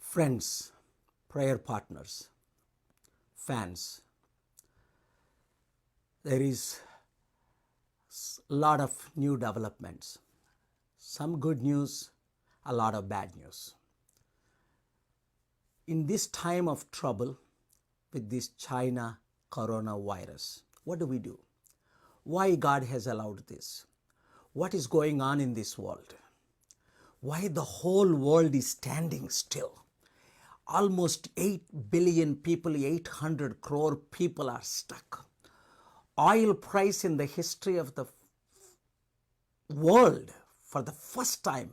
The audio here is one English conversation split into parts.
Friends, prayer partners, fans, there is a lot of new developments. Some good news, a lot of bad news. In this time of trouble with this China coronavirus, what do we do? Why God has allowed this? What is going on in this world? Why the whole world is standing still? Almost 8 billion people, 800 crore people are stuck. Oil price in the history of the world, for the first time,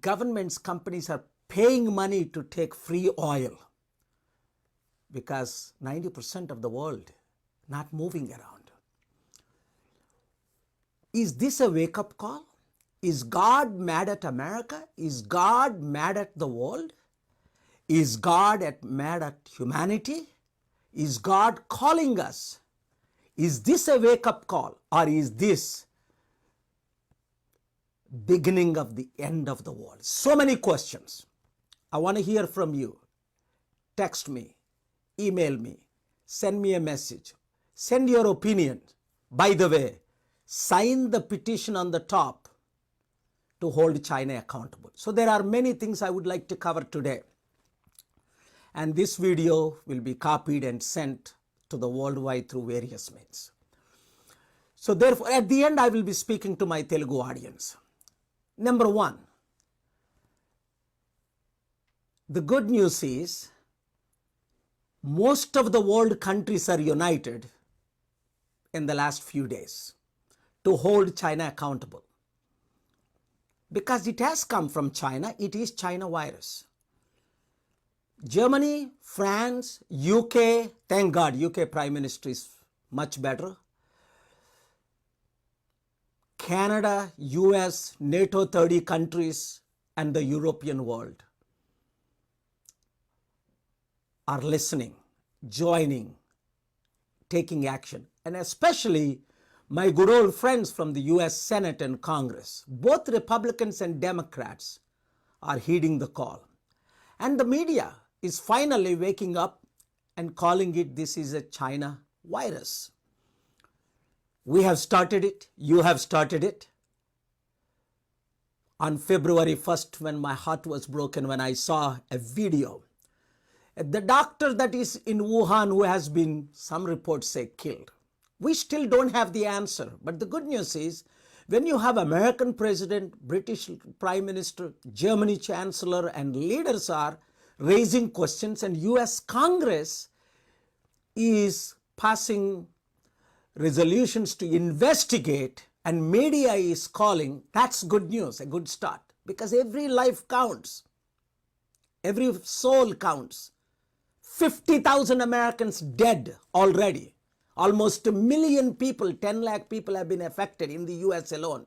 governments, companies are paying money to take free oil because 90% of the world not moving around. Is this a wake-up call? Is God mad at America? Is God mad at the world? Is God mad at humanity? Is God calling us? Is this a wake-up call, or is this beginning of the end of the world? So many questions. I want to hear from you. Text me, email me, send me a message, send your opinion. By the way, sign the petition on the top to hold China accountable. So there are many things I would like to cover today. And this video will be copied and sent to the worldwide through various means. So therefore, at the end, I will be speaking to my Telugu audience. Number one, the good news is most of the world countries are united in the last few days to hold China accountable. Because it has come from China, it is China virus. Germany, France, UK, thank God, UK Prime Minister is much better. Canada, US, NATO 30 countries, and the European world are listening, joining, taking action. And especially my good old friends from the US Senate and Congress, both Republicans and Democrats, are heeding the call. And the media is finally waking up and calling it this is a China virus. We have started it. You have started it. On February 1st, when my heart was broken, when I saw a video, the doctor that is in Wuhan who has been, some reports say, killed. We still don't have the answer. But the good news is, when you have American president, British prime minister, Germany chancellor, and leaders are raising questions, and US Congress is passing resolutions to investigate, and media is calling, that's good news, a good start. Because every life counts. Every soul counts. 50,000 Americans dead already. Almost 1 million people, 10 lakh people have been affected in the US alone.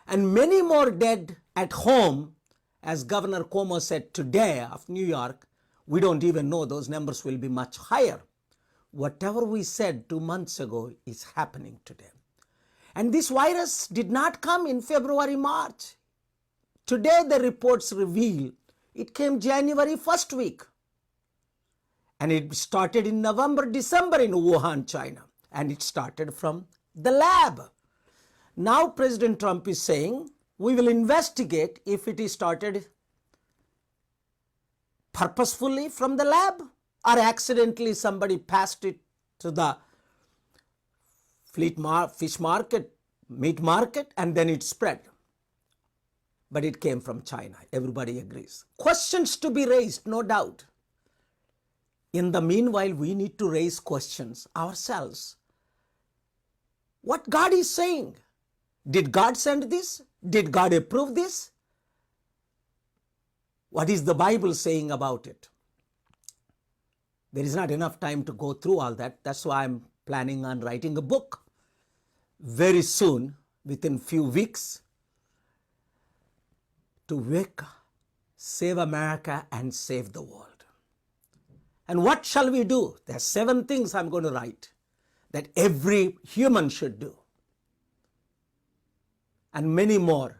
And many more dead at home, as Governor Cuomo said today of New York. We don't even know, those numbers will be much higher. Whatever we said 2 months ago is happening today. And this virus did not come in February, March. Today the reports reveal it came January 1st week. And it started in November, December in Wuhan, China. And it started from the lab. Now President Trump is saying, we will investigate if it is started purposefully from the lab or accidentally somebody passed it to the fish market, meat market, and then it spread. But it came from China. Everybody agrees. Questions to be raised, no doubt. In the meanwhile, we need to raise questions ourselves. What God is saying? Did God send this? Did God approve this? What is the Bible saying about it? There is not enough time to go through all that. That's why I'm planning on writing a book very soon, within few weeks, to save America and save the world. And what shall we do? There are 7 things I'm going to write that every human should do. And many more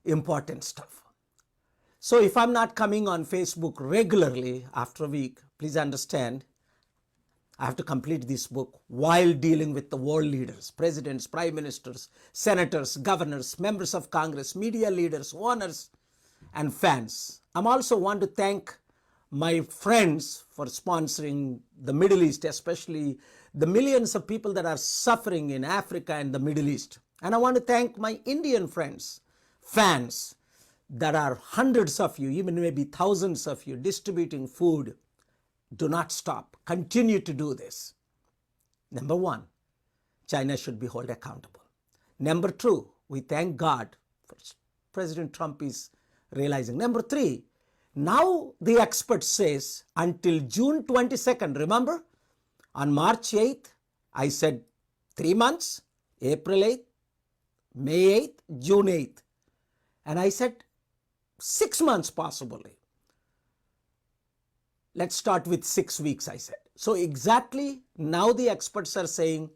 important stuff. So if I'm not coming on Facebook regularly after a week, please understand, I have to complete this book while dealing with the world leaders, presidents, prime ministers, senators, governors, members of Congress, media leaders, owners, and fans. I'm also want to thank my friends for sponsoring the Middle East, especially the millions of people that are suffering in Africa and the Middle East. And I want to thank my Indian friends, fans, that are hundreds of you, even maybe thousands of you, distributing food. Do not stop. Continue to do this. Number one, China should be held accountable. Number two, we thank God for President Trump is realizing. Number three, now the expert says until June 22nd, remember? On March 8th, I said 3 months, April 8th, May 8th, June 8th. And I said 6 months possibly. Let's start with 6 weeks, I said. So exactly now the experts are saying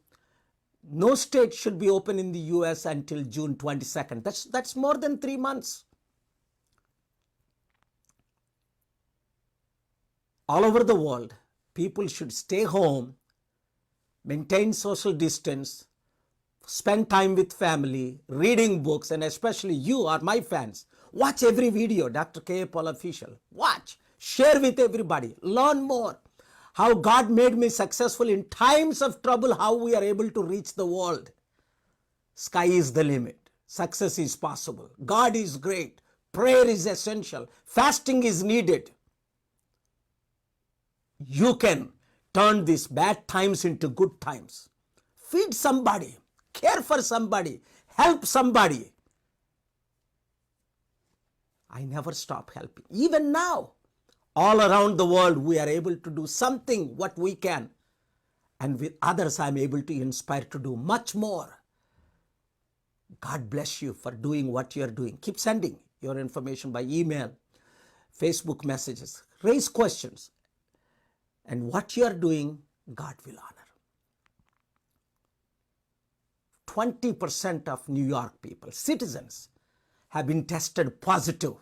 no state should be open in the US until June 22nd. That's more than 3 months. All over the world, people should stay home, maintain social distance, spend time with family, reading books, and especially you are my fans. Watch every video, Dr. K. Paul Official. Watch, share with everybody, learn more. How God made me successful in times of trouble, how we are able to reach the world. Sky is the limit. Success is possible. God is great. Prayer is essential. Fasting is needed. You can turn these bad times into good times. Feed somebody, care for somebody, help somebody. I never stop helping. Even now, all around the world, we are able to do something what we can. And with others, I'm able to inspire to do much more. God bless you for doing what you're doing. Keep sending your information by email, Facebook messages. Raise questions. And what you are doing, God will honor. 20% of New York people, citizens, have been tested positive.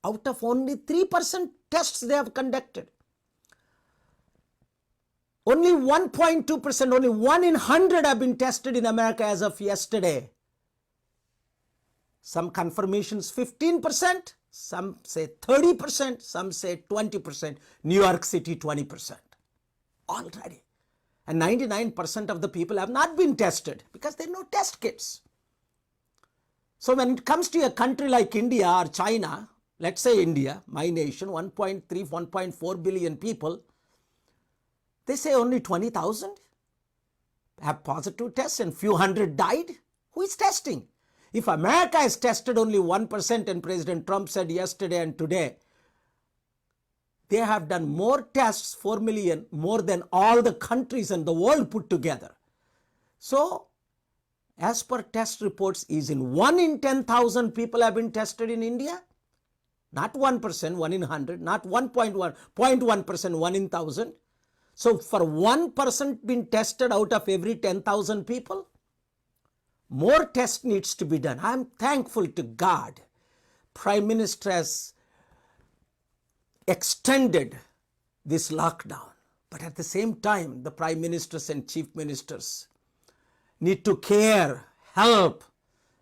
Out of only 3% tests they have conducted. Only 1.2%, only 1 in 100 have been tested in America as of yesterday. Some confirmations 15%, some say 30%, some say 20%, New York City 20%. Already. And 99% of the people have not been tested because there are no test kits. So when it comes to a country like India or China, let's say India, my nation, 1.3, 1.4 billion people, they say only 20,000 have positive tests and few hundred died. Who is testing? If America has tested only 1% and President Trump said yesterday and today, they have done more tests, 4 million, more than all the countries in the world put together. So, as per test reports, is in 1 in 10,000 people have been tested in India? Not 1%, 1 in 100, not 0.1%, 1 in 1,000. So, for 1% being tested out of every 10,000 people, more test needs to be done. I am thankful to God. Prime Minister has extended this lockdown. But at the same time, the Prime Ministers and Chief Ministers need to care, help.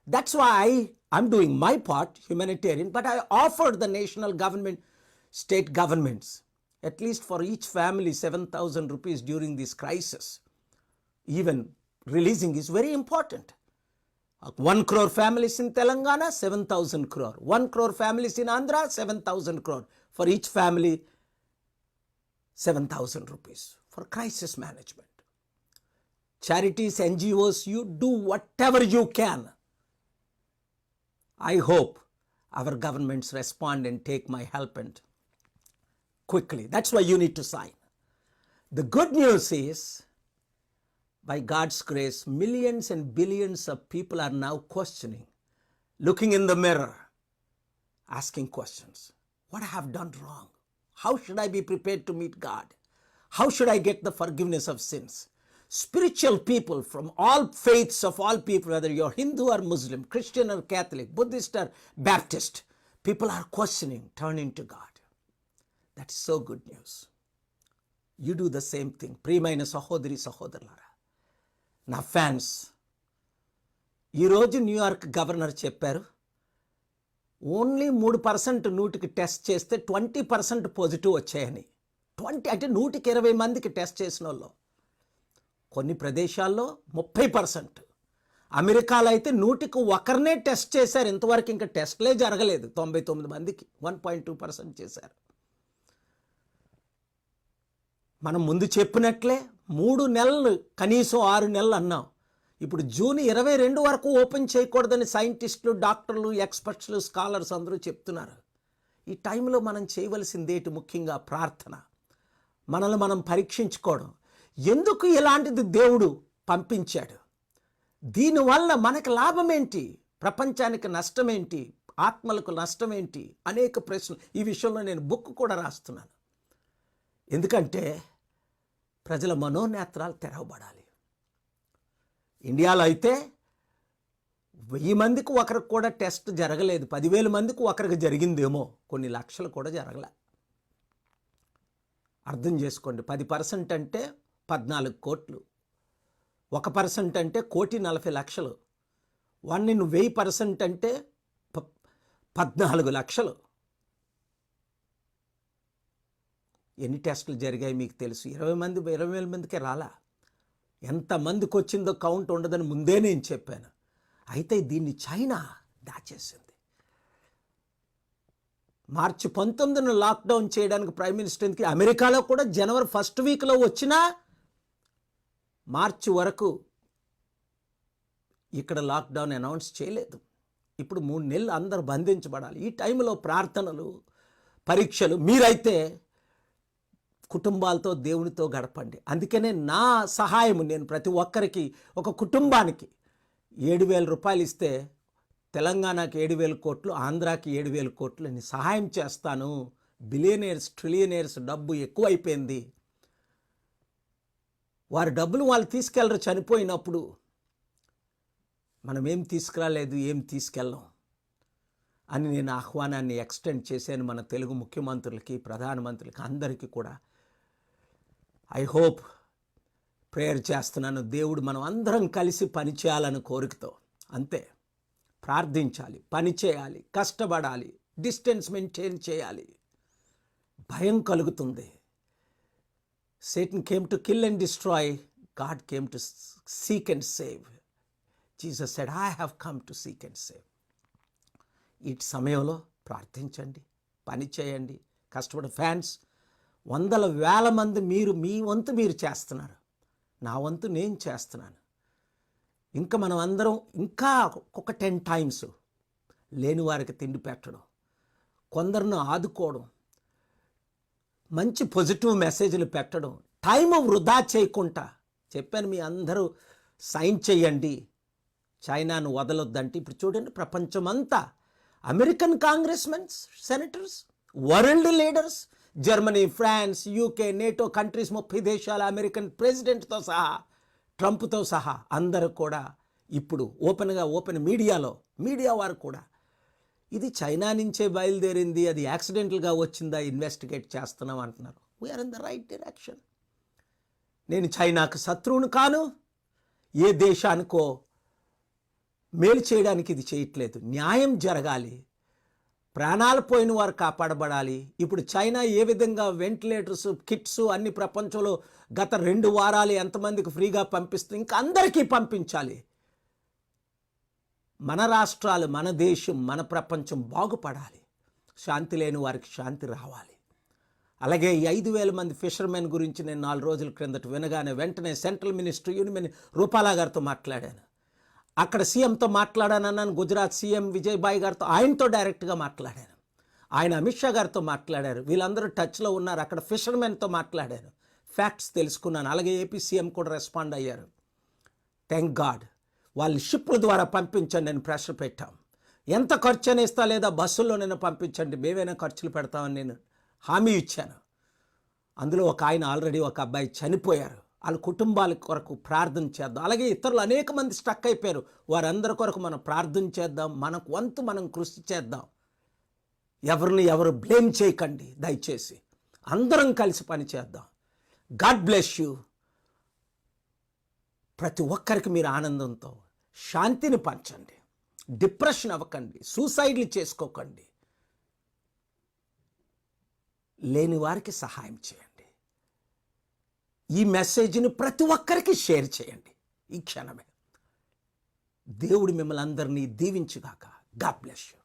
That's why I'm doing my part, humanitarian, but I offered the national government, state governments, at least for each family 7,000 rupees during this crisis. Even releasing is very important. 1 crore families in Telangana, 7,000 crore. 1 crore families in Andhra, 7,000 crore. For each family, 7,000 rupees for crisis management. Charities, NGOs, you do whatever you can. I hope our governments respond and take my help and quickly. That's why you need to sign. The good news is, by God's grace, millions and billions of people are now questioning, looking in the mirror, asking questions. What I have done wrong? How should I be prepared to meet God? How should I get the forgiveness of sins? spiritual people from all faiths of all people, whether you're Hindu or Muslim, Christian or Catholic, Buddhist or Baptist, people are questioning, turning to God. That is so good news. You do the same thing. ప్రియమైన సహోదరి సహోదరులారా, నా fans, ఈరోజు New York governor చెప్పారు, only 3% నూటికి test చేస్తే 20% positive వచ్చాయని. 20 అంటే 120 మందికి టెస్ట్ చేసిన వాళ్ళు. కొన్ని ప్రదేశాల్లో 30%. అమెరికాలో అయితే 100కి 1 టెస్ట్ చేశారు. ఇంతవరకు ఇంకా టెస్ట్లే జరగలేదు. 99 మందికి 1.2% చేశారు. మనం ముందు చెప్పినట్లే 3 నెలలు, కనీసం 6 నెలలు అన్నాం. ఇప్పుడు జూన్ 22 వరకు ఓపెన్ చేయకూడదని సైంటిస్టులు, డాక్టర్లు, ఎక్స్పర్ట్స్లు, స్కాలర్స్ అందరూ చెప్తున్నారు. ఈ టైంలో మనం చేయవలసిందేటి? ముఖ్యంగా ప్రార్థన, మనల్ని మనం పరీక్షించుకోవడం. ఎందుకు ఇలాంటిది దేవుడు పంపించాడు? దీనివల్ల మనకు లాభం ఏంటి? ప్రపంచానికి నష్టం ఏంటి? ఆత్మలకు నష్టం ఏంటి? అనేక ప్రశ్నలు. ఈ విషయంలో నేను బుక్ కూడా రాస్తున్నాను. ఎందుకంటే ప్రజల మనోనేత్రాలు తెరవబడాలి. ఇండియాలో అయితే 1000 మందికి ఒకరికి కూడా టెస్ట్ జరగలేదు. 10,000 మందికి ఒకరికి జరిగిందేమో, కొన్ని లక్షలు కూడా జరగలే. అర్థం చేసుకోండి. 10% అంటే 14 కోట్లు, 1% అంటే 1,40,00,000, 1 in 1000% అంటే 14 లక్షలు. ఎన్ని టెస్టులు జరిగాయి మీకు తెలుసు? 20,000 మందికే రాలా. ఎంతమందికి వచ్చిందో కౌంట్ ఉండదని ముందే నేను చెప్పాను. అయితే దీన్ని చైనా దాచేసింది. మార్చి 19న లాక్డౌన్ చేయడానికి ప్రైమ్ మినిస్టర్కి అమెరికాలో కూడా జనవరి 1st వీక్లో వచ్చినా మార్చి వరకు ఇక్కడ లాక్డౌన్ అనౌన్స్ చేయలేదు. ఇప్పుడు 3 నెలలు అందరూ బంధించబడాలి. ఈ టైంలో ప్రార్థనలు, పరీక్షలు. మీరైతే కుటుంబాలతో దేవునితో గడపండి. అందుకనే నా సహాయం, నేను ప్రతి ఒక్కరికి, ఒక కుటుంబానికి 7,000 రూపాయలు ఇస్తే తెలంగాణకి 7,000 కోట్లు, ఆంధ్రాకి 7,000 కోట్లు నేను సహాయం చేస్తాను. బిలియనీర్స్, ట్రిలియనీర్స్ డబ్బు ఎక్కువైపోయింది. వారి డబ్బులు వాళ్ళు తీసుకెళ్ళరు. చనిపోయినప్పుడు మనం ఏం తీసుకురాలేదు, ఏం తీసుకెళ్ళం అని నేను ఆహ్వానాన్ని ఎక్స్టెండ్ చేశాను మన తెలుగు ముఖ్యమంత్రులకి, ప్రధానమంత్రులకి, అందరికీ కూడా. ఐ హోప్, ప్రేయర్ చేస్తున్నాను, దేవుడు మనం అందరం కలిసి పనిచేయాలని కోరికతో. అంతే. ప్రార్థించాలి, పని చేయాలి, కష్టపడాలి, డిస్టెన్స్ మెయింటైన్ చేయాలి. భయం కలుగుతుంది. Satan came to kill and destroy, God came to seek and save. Jesus said, I have come to seek and save. ఈ సమయంలో ప్రార్థించండి, పని చేయండి, కష్టపడి. ఫ్యాన్స్, 100,000 మంది మీరు మీ వంతు మీరు చేస్తున్నారు, నా వంతు నేను చేస్తున్నాను. ఇంకా మనం అందరం ఇంకా ఒక 10 times లేని వారికి తిండి పెట్టడం, కొందరిని ఆదుకోవడం, మంచి పాజిటివ్ మెసేజ్లు పెట్టడం, టైం వృధా చేయకుండా. చెప్పాను, మీ అందరూ సైన్ చేయండి, చైనాను వదలొద్దంటే. ఇప్పుడు చూడండి, ప్రపంచమంతా American congressmens, senators, world leaders, Germany, France, UK, NATO countries, 30 దేశాల అమెరికన్ ప్రెసిడెంట్తో సహా, ట్రంప్తో సహా అందరూ కూడా ఇప్పుడు ఓపెన్ మీడియా వారు కూడా ఇది చైనా నుంచే బయలుదేరింది, అది యాక్సిడెంటల్గా వచ్చిందా, ఇన్వెస్టిగేట్ చేస్తున్నాం అంటున్నారు. We're in the right direction. నేను చైనాకు శత్రువును కాను, ఏ దేశానికో మేలు చేయడానికి ఇది చేయట్లేదు. న్యాయం జరగాలి, ప్రాణాలు పోయిన వారు కాపాడబడాలి. ఇప్పుడు చైనా ఏ విధంగా వెంటిలేటర్స్, కిట్స్ అన్ని ప్రపంచంలో గత 2 వారాలు ఎంతమందికి ఫ్రీగా పంపిస్తుంది, ఇంకా అందరికీ పంపించాలి. మన రాష్ట్రాలు, మన దేశం, మన ప్రపంచం బాగుపడాలి. శాంతి లేని వారికి శాంతి రావాలి. అలాగే ఈ 5,000 మంది ఫిషర్మెన్ గురించి నేను 4 రోజుల క్రిందట వినగానే వెంటనే సెంట్రల్ మినిస్టర్ యూనియన్ రూపాలా గారితో మాట్లాడాను. అక్కడ సీఎంతో మాట్లాడానన్నాను. గుజరాత్ సీఎం విజయభాయ్ గారితో, ఆయనతో డైరెక్ట్గా మాట్లాడాను. ఆయన అమిత్ షా గారితో మాట్లాడారు. వీళ్ళందరూ టచ్లో ఉన్నారు. అక్కడ ఫిషర్మెన్తో మాట్లాడాను, ఫ్యాక్ట్స్ తెలుసుకున్నాను. అలాగే ఏపీ సీఎం కూడా రెస్పాండ్ అయ్యారు. Thank God. వాళ్ళు షిప్ల ద్వారా పంపించండి అని ప్రెషర్ పెట్టాం. ఎంత ఖర్చు అని ఇస్తా, లేదా బస్సుల్లోనైనా పంపించండి, మేమైనా ఖర్చులు పెడతామని నేను హామీ ఇచ్చాను. అందులో ఒక ఆయన ఆల్రెడీ ఒక అబ్బాయి చనిపోయారు. వాళ్ళ కుటుంబాల కొరకు ప్రార్థన చేద్దాం. అలాగే ఇతరులు అనేక మంది స్టక్ అయిపోయారు, వారందరి కొరకు మనం ప్రార్థన చేద్దాం. మనకు వంతు మనం కృషి చేద్దాం. ఎవరిని ఎవరు బ్లేమ్ చేయకండి దయచేసి. అందరం కలిసి పని చేద్దాం. God bless you. ప్రతి ఒక్కరికి మీరు ఆనందంతో శాంతిని పంచండి. డిప్రెషన్ అవ్వకండి, సూసైడ్లు చేసుకోకండి. లేని వారికి సహాయం చేయండి. ఈ మెసేజ్ని ప్రతి ఒక్కరికి షేర్ చేయండి. ఈ క్షణమే దేవుడు మిమ్మల్ని అందరినీ దీవించుగాక. God bless you.